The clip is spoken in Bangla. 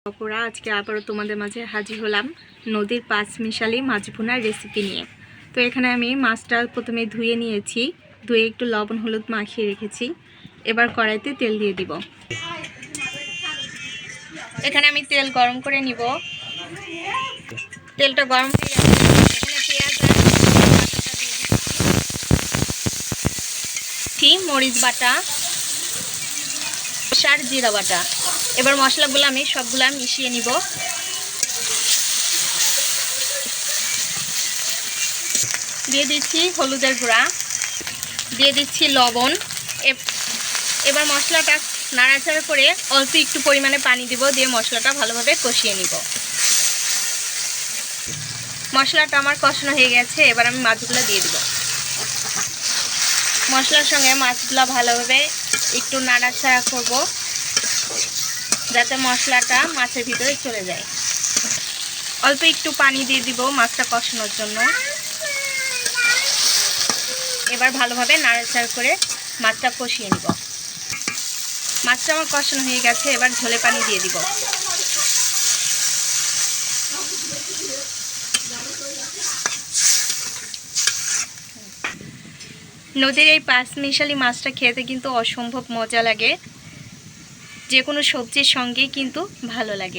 পকোড়া আজকে আবারও তোমাদের মাঝে হাজির হলাম নদীর পাঁচমিশালি মাছ ভুনার রেসিপি নিয়ে। তো এখানে আমি মাছটা প্রথমে ধুয়ে নিয়েছি, ধুয়ে একটু লবণ হলুদ মাখিয়ে রেখেছি। এবার কড়াইতে তেল দিয়ে দিব। এখানে আমি তেল গরম করে নিব। তেলটা গরম হয়ে গেছে, এখানে পেঁয়াজ আর মরিচ বাটা আর জিরা বাটা। এবার মশলাগুলো আমি সবগুলা মিশিয়ে নিব। দিয়ে দিচ্ছি হলুদের গুঁড়া, দিয়ে দিচ্ছি লবণ। এবার মশলাটা নাড়াচাড়া করে অল্প একটু পরিমাণে পানি দিব, দিয়ে মশলাটা ভালোভাবে কষিয়ে নিব। মশলাটা আমার কষানো হয়ে গেছে, এবার আমি মাছগুলো দিয়ে দিব। মশলার সঙ্গে মাছগুলো ভালোভাবে একটু নাড়াচাড়া করব, যাতে মশলাটা মাছের ভিতরে চলে যায়। অল্প একটু পানি দিয়ে দিব মাছটা কষানোর জন্য। এবার ভালোভাবে নাড়াচাড়া করে মাছটা কষিয়ে নিব। মাছটা আমার কষানো হয়ে গেছে, এবার ঝোলে পানি দিয়ে দিব। নদীর এই পাঁচমিশালি মাছটা খেতে কিন্তু অসম্ভব মজা লাগে, যে কোনো সবজির সঙ্গেই কিন্তু ভালো লাগে।